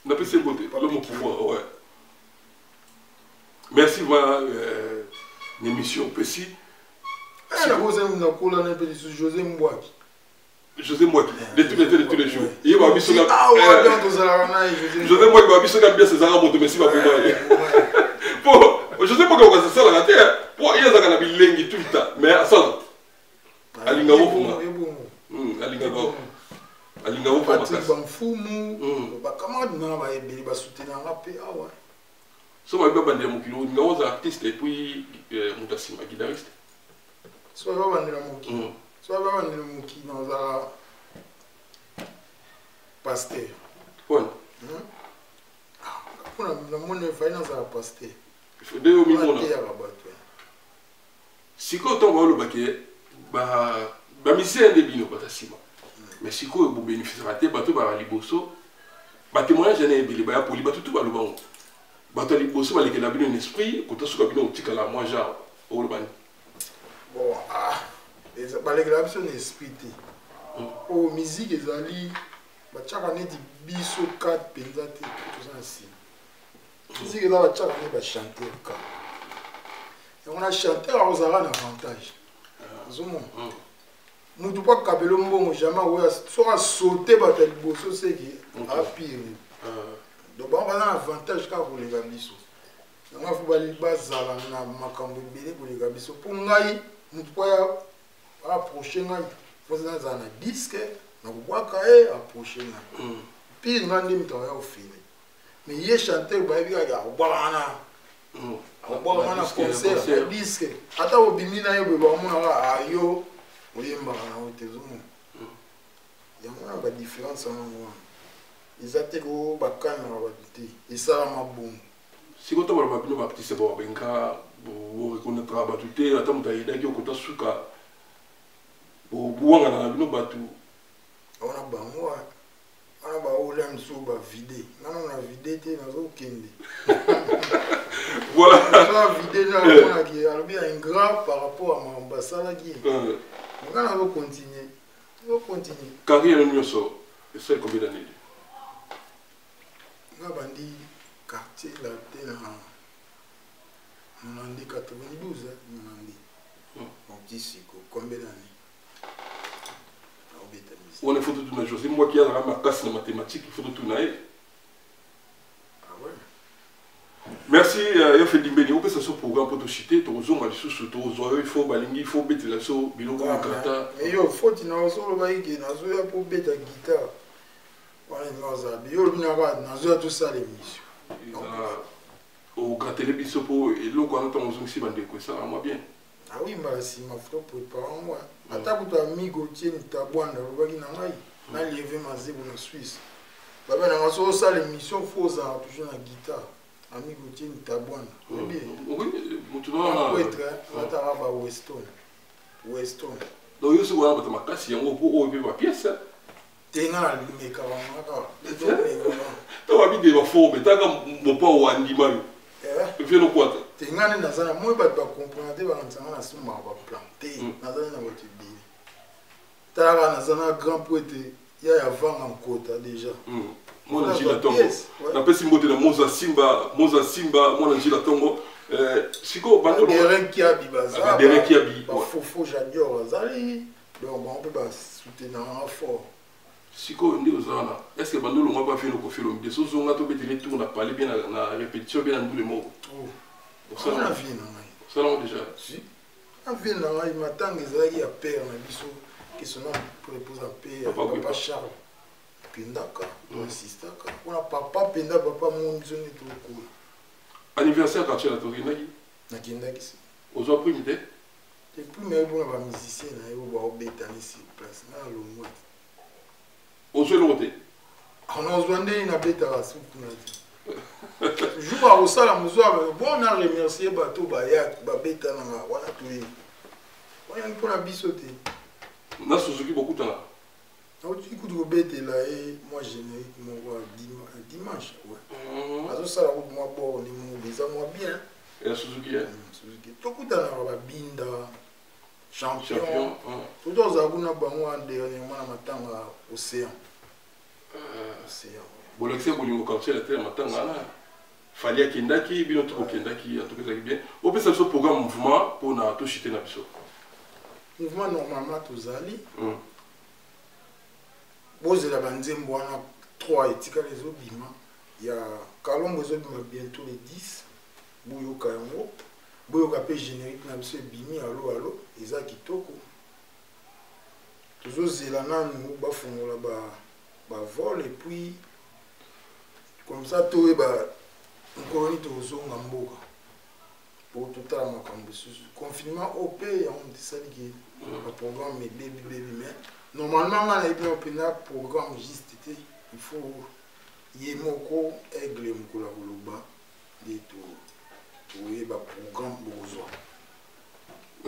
On a pu se beauté. L'homme au pouvoir, ouais. Merci, voilà l'émission Pessi. La cause est une couleur un peu de José Mbouaki. José Mbouaki, de tous les jours. Il va bien se José Mbouaki va bien se bien ses arabes de Messi va pour José Mbouaki va se faire la terre. Pour il y a un billengi tout le temps. Mais à ça. Alingamo. alinga o Patrick Bamfumu bacamarade na ba ebeli ba soutenir nga pe awa so ba bande mokilo nga oza artiste et puis mutasima guitariste so ba bande la mokilo so ba bande la mokilo za pasteur bon kuna na mone finance za pasteur de o mimona siko to ba lo baké ba misé de bino batasima mais siko bo bénéficiera te bato ba liboso ba témoignage na ebeli ba ya poli bato tout ba lo bango bato liboso ba lekela bino esprit ko to suka bino tikala moi genre o lo bani bon ba lekela biso na esprit te o musique ezali ba chaka neti biso 4 penza te tout ça si musique ezali ba chaka ne ba chanter ka et on a chanté à Rosara un avantage zomo mutu pa kabelo mbongo jamais ouais soit sauter bato liboso c'est qui a pire donc on a un avantage quand vous les gabiso on va faut aller bazala na makambo belé pour les gabiso pour ngai mutu pa approcher ngai faut ça na disque na kubwaka approcher ngai pire ngandi mtawa au fini mais il chanter ba bi ga bwana na concert disque ata obimi na yebo ba mona ayo oyemba na otezumu ya mona ba différence en moi izate ko bakana ba biti isala mabungu siko to ba bino ba petit bo benka bo reconnaître ba tuté ata mutaida ki okota suka bo buanga na bino batu ona ba moi ana ba ola mso ba vide nana na vide te na zo kende voilà ça vide na on a qui a bien un grand par rapport à mon ambassade qui on va continuer carrière nyoso et c'est combien d'années na bandi quartier la te na 92 on dit c'est combien d'années on est photo tout na José moi qui a la casse en mathématiques photo tout na merci ya fait dimbeni on peut ça sur programme pour te citer to zonga lisusu to zo il faut balingi il faut betela so biloko kata et yo faut na so lo baiki na zo ya pour beta guitare wala ngoza bio bina ba na zo tout ça l'émission au gratter biso po et lo ko na tongo si bande ko ça moi bien ah oui mais si ma photo préparer moi ata kuto amigo tieni tabwanda lo baki na ngai na lever mazibu na Suisse baba na so ça l'émission faut ça toujours na guitare amigo tieni tabwana bien oui mutuna na être atara ba Weston donc yo siko na makasi yango po o pe ba pièce tenga na limeka wana to ba bide ba fo betaka mo pa wandi mayo vient no kwata tenga ni nazana moi ba comprendre ba ntsanga na suma ba planter nazana na botu bi tara nazana grand poète ya vanga mkota déjà mwana njila tongo na pesi mbote na moza simba mwana njila tongo siko bando derek ki abibaza derek ki abi ba fofo j'adore azali donc on peut pas soutenir un fort siko ndi ozana est-ce que bando longa pas fait le kofilo mbi so zonga to betele tour na parler bien na répétition bien dans le mot ça na vie na ngai ça là déjà si na vie na ngai matanga ezali ya père na biso qui son nom propose à payer papa Charles Pendaka, assistaka. On a papa Penda, papa mon zone tout cool. Anniversaire quand tu as la tournée na Kendaki. Aux autres primes et puis mais bon va musicien na yo ba obetani sur place na lo moi. Aux jeux loté. On a besoin na beta sur kuna. Jour à osala muzwa bon on a remercier bato ba ya ba beta na wana tuyi. Wana pour la bisoté. Na Suzuki beaucoup de temps. Écoute, moi génériquement dimanche. Ouais. Ça, moi, bon, moi bien. Et la Suzuki, hein? Suzuki. Tout le temps, Binda, champion. Tout le temps, dernièrement, Océan. Océan. Bon, l'excès, vous quartier, la terre, matin, fallait à Kendaki, bien autre Kendaki, en tout cas, bien. On peut faire ce programme mouvement pour na tout chiter na biso. Mouvement, normalement, tous allés. Bozela banzembo wana 3 etika les obima ya Kalombo ezobima bientôt les 10 boyoka yango boyoka pe générique na biso bimi allo eza kitoko tozozela nanu bafongola bavol et puis comme ça toyeba nkolo nini tozonga mboka po totala makambo susu confinement op yango tisaliki baprogramme ebebi mais normalement nga nayebi na opena programme juste te il faut ye moko aigle mokolo ya koloba nde toyeba programme bokozwa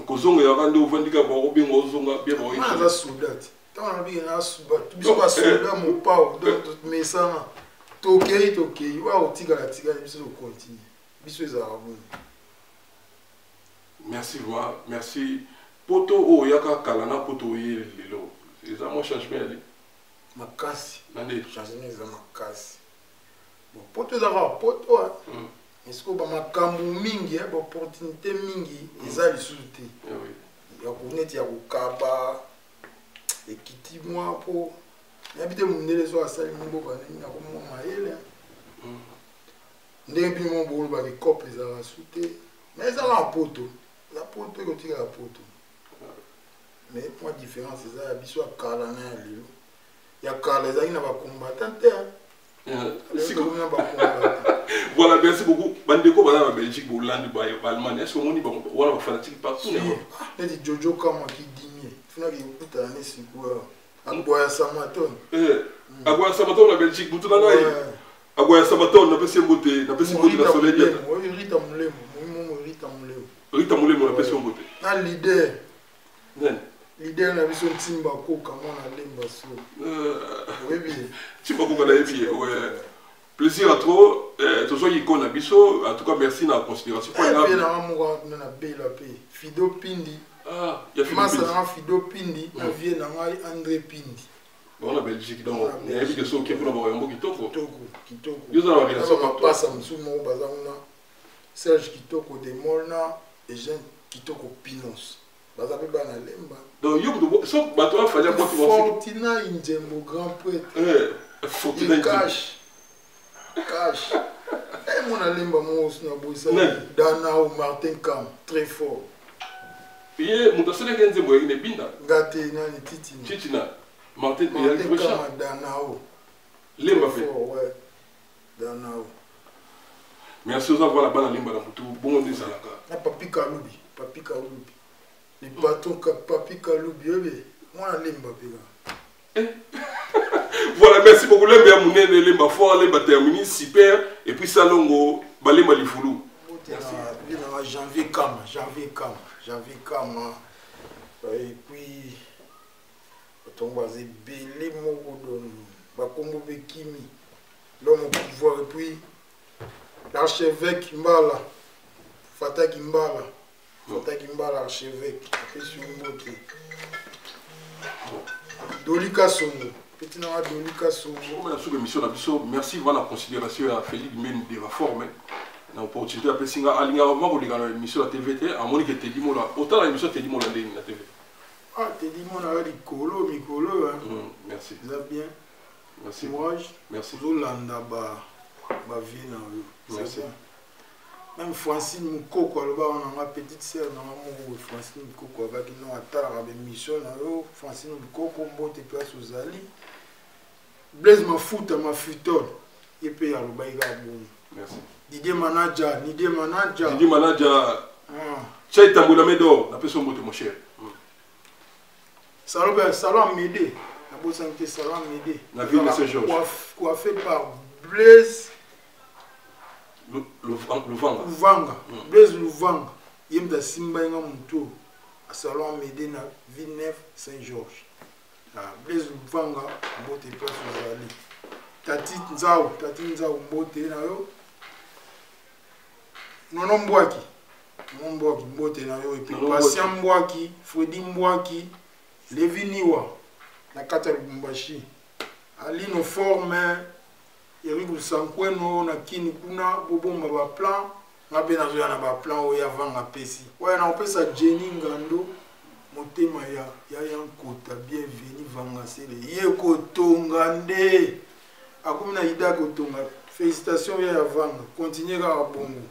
kozonga yaka nde ovandika bakobenga ozonga bien aza soldat ntango nabiki na biso basoldat mopao donc mesana tokei wa otikala biso tocontinue biso ezalaka boni. Merci vraiment, merci. Poto o yaka kalana poto ye lelo. C'est moi changement ali. Makasi. Nande changement eza makasi. Bon poto ezaka poto est-ce que ba makambo mingi ba opportunité mingi eza lisusu te. Oui. Ya kuneti ya kukaba ekiti mwa po yabite mundele so asali mboka nini akomwa mayele. Ndenge bino mbolo ba les copes ezala sute. Mais ezala poto. La poto est la poto. Mais point différence c'est ça, biso akala na lilo. Ya kala za ina ba combattant te. Voilà, merci beaucoup. Bandeko bana ba Belgique, ba Hollande, ba Allemagne, est-ce que on dit bon voilà ba fanatique partout ne dit Jojo kama ki dimie. Funa ki kuta ne sikwa. Agboya Samaton. Agboya Samaton na Belgique, butu na ngai. Agboya Samaton na pesi mbote, na soleil. Oui, Rita Mulemo. Rita Mulemo na pesi mbote. Na leader. Leader na biso Timba Koka mona lemba so. Oui bien. Timba Koka na epi ouais. Plaisir à trop. Toujours icône na biso. En tout cas merci na considération. Quoi na mo na bela pe. Fido Pindi. Ah, il y a Fido Pindi. Na vie na ngai André Pindi. Bon la Belgique donc il y a des choses qui pour avoir un mot kitoko. Kitoko. Ils ont la relation pas ça msumo bazanga. Serge Kitoko de Molna et Jean Kitoko Pinos. Bazabe bana lemba. Donc yo so bato fallait moi Fortina Indembo grand prêtre. Fortina cash. Et mon lemba mo na boisa Danao Martin Cam très fort. Et mon tasele Indembo ine binda. Gate na ni Titina. Martin Cam Danao. Lemba fait. Ouais. Danao. Merci aux avoir la balle à l'imba dans tout bon des salaka. Papi Kaloubi. Les bâtons Papi Kaloubi, moi l'imba pega. Voilà, merci beaucoup. L'imba mouné, l'imba fort, l'imba terminé, super. Et puis salongo, balemba li foulou. Janvier Kama. Et puis, on va se belé mon bakombo bekimi. L'homme au pouvoir et puis. L'archevêque Mbala, Fataki Mbala, archevêque, Dolika Songo, petit nom Dolika Songo. Merci pour la considération à Félix Mène de la forme. Dans l'opportunité de Pessinga, Alinga, l'émission de la TVT, à Monique Tédimola, autant l'émission de Tédimola de la TV. Ah, Tédimola, Mikolo, merci. Ça bien. Merci. Merci. Zolanda, vie na merci. Même Francine Moukoko on a ma petite sœur Francine Moukoko avec nous à la mission Francine Moukoko mbote place aux ali Blaise Mafuta ma futol et puis à l'obaïga bon merci Didier Manager Tchai Tamboula Médor la personne mbote mon cher Salon Médé la bonne santé Salon Médé la ville de Saint-Georges coiffé par Blaise Luvanga. Blaise Luvanga. Yemda Simba Inga Moutou. À Salon Médina, Villeneuve, Saint-Georges. Blaise Luvanga, Mbote place aux Ali. Tati Nzao, Mbote na yo. Nono Mbwaki, Mbote na yo. Et puis Patient Mbwaki, Freddy Mbwaki, Levi Niwa, na Kata Lubumbashi. Ali no forme. Eric Sankweno na kini kuna bobomba ba plan na bena zo na ba plan o ya vanga pesi ouais na opesa Jenny Ngando motema ya yankota bienvenue vanga sele ye ko tonga nde akomina ida ko tonga félicitations ya vanga continuer ka bongo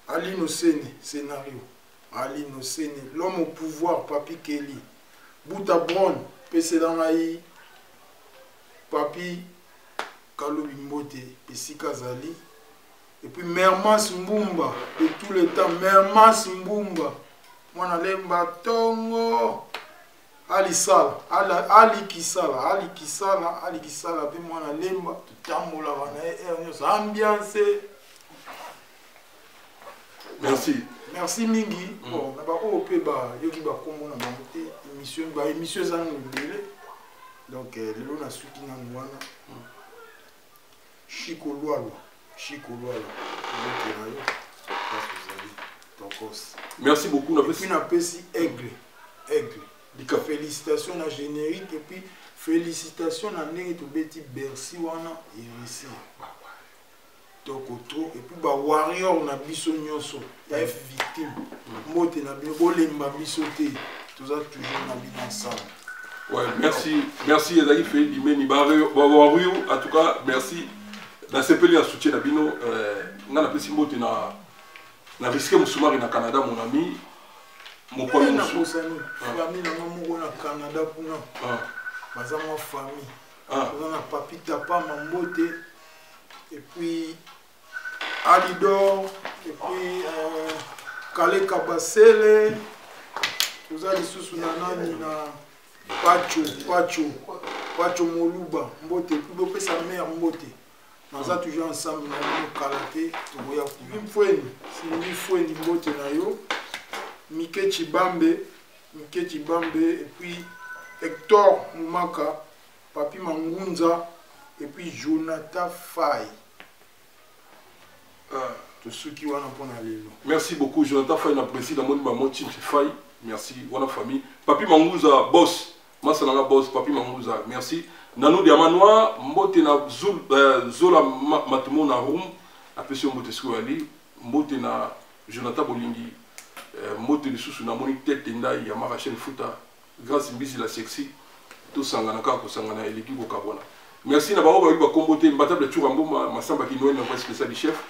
Ali no scénario Ali Nosene, l'homme au pouvoir, Papi Kelly, Bouta Brown, Peselangaï, Papi Kalobi Mbote, Esika Zali, et puis Mermas Mbumba, de tout le temps, Mermas Mbumba, Mwana Lemba Tongo, Ali Sala, Ali Kisala, puis Mwana Lemba, tout Tamoula, ambiance. Merci. Merci Mingi. Bon, on a émission donc le long a suivi dans Chico Loalo. Merci beaucoup. Et puis on appelle ici Aigle. Félicitations à générique et puis félicitations à Nengi Toubeti Bercy wana ici. Et puis bah warrior na biso nyonso ya victime mote na bolemba biso te tout ça toujours na bien ensemble. Ouais, merci Ezaki fait Dimeni warrior en tout cas merci na sepeli à soutien na bino nga na pesi mote na risque musumari na Canada mon ami mon premier famille na moko na Canada puna baza ma famille on a papi tapa mambote et puis Alidor, et puis Kale Kabasele, tout ça, les sous-nanani, Pacho Moluba, Mbote, puis sa mère Mbote. Nous sommes toujours ensemble, nous avons kalaté, nous avons Foueni, Mbote Nayo, Mike Chibambe, et puis Hector Moumaka, Papi Mangunza, et puis Jonathan Faye. Merci beaucoup, Jonathan Faye, n'apprécie dans mon maman Faye. Merci, bonne famille. Papi Mangouza, boss. Masananga boss, Papi Mangouza, merci. Nanou Diamanoa, Mbote na Zola Matumo na Roum, apprécie Mbote Skouali, Mbote na Jonathan Bolingi, Mbote de Soussou na Moni Tête Ndai, Yamara Chen Fouta, grâce Mbisi la sexy, tout Sanganaka, Kosangana, Eliki Kokabona. Merci Nabaroba, Yuba Kombote, Mbatable Tourambo, Massamba Kinoen, la spécial du chef.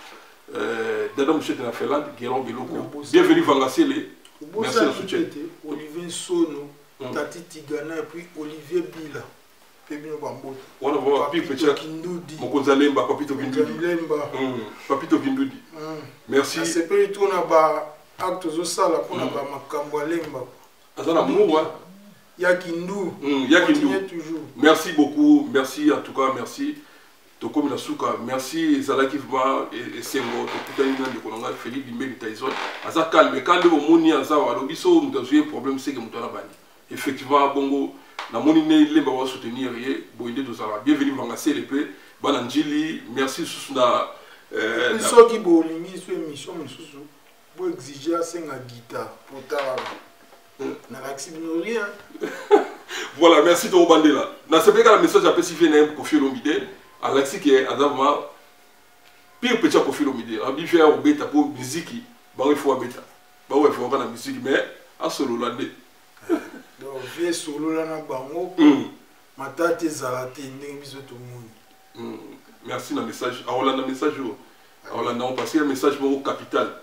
Dada Mouchette na Finlande, Guéron Beloko. Bienvenue Vangasele. Merci de soutien. Olivier Sono, Tati Tigana et puis Olivier Bila. On va voir Papito Kindoudi. Mokonzalemba, Papito Kindoudi. Papito Kindoudi. Merci. C'est pas du tout acte de ça là pour Makambo Lemba. Azana Mouwa. Yakindou. Toujours. Merci beaucoup. Merci en tout cas. Merci. Tokomi na suka, merci Zalaki Vma et Sengo, Tokutani de Konanga, Félix Dimbe de Tyson. Aza calme, quand le moni aza wa lobiso, nous avons un problème, c'est que nous avons bani. Effectivement, Bongo, na moni ne lemba wa soutenir ye, boinde de Zala. Bienvenue Vangase l'épée, Bananjili, merci Sousuna. Ceux qui bolingi sur émission, pour exiger à 5 guitare pour ta. Na rien. Voilà, merci Toro Bandela. Na c'est pas le message appelé si vient pour Kofi Olomide. Alexis qui est adamant pire petit Kofi Olomide. On dit faire au bêta pour musique, bah il faut bêta. Bah il faut la musique mais à solo là. Donc vieux solo là na bango. Matate zalate ndenge biso tout le monde. Merci na message. Alors là na message alors là on passe un message pour capital.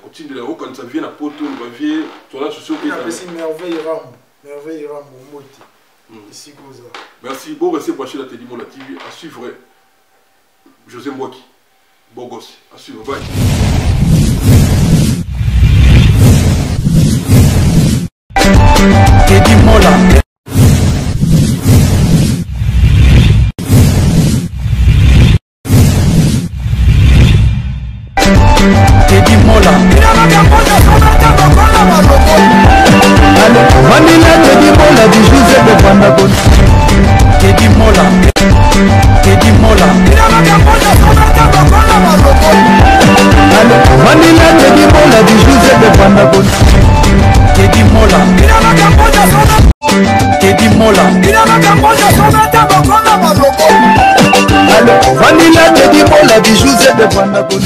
Continue de la quand ça vient à Poto, on va vieux, tu as sur il a passé merveille Rambo Moti. Ici comme ça. Merci. Bon, restez branché la télé la TV. À suivre José Mwaki. Bon gosse. À suivre. Bye. Teddy Mola. Teddy Mola. Vanilla Teddy Mola du José de Vandabon. Teddy Mola. Teddy Mola. Vanilla Teddy Mola du José de Vandabon. Teddy Mola. Teddy Mola. Vanilla Teddy Mola du José de Vandabon.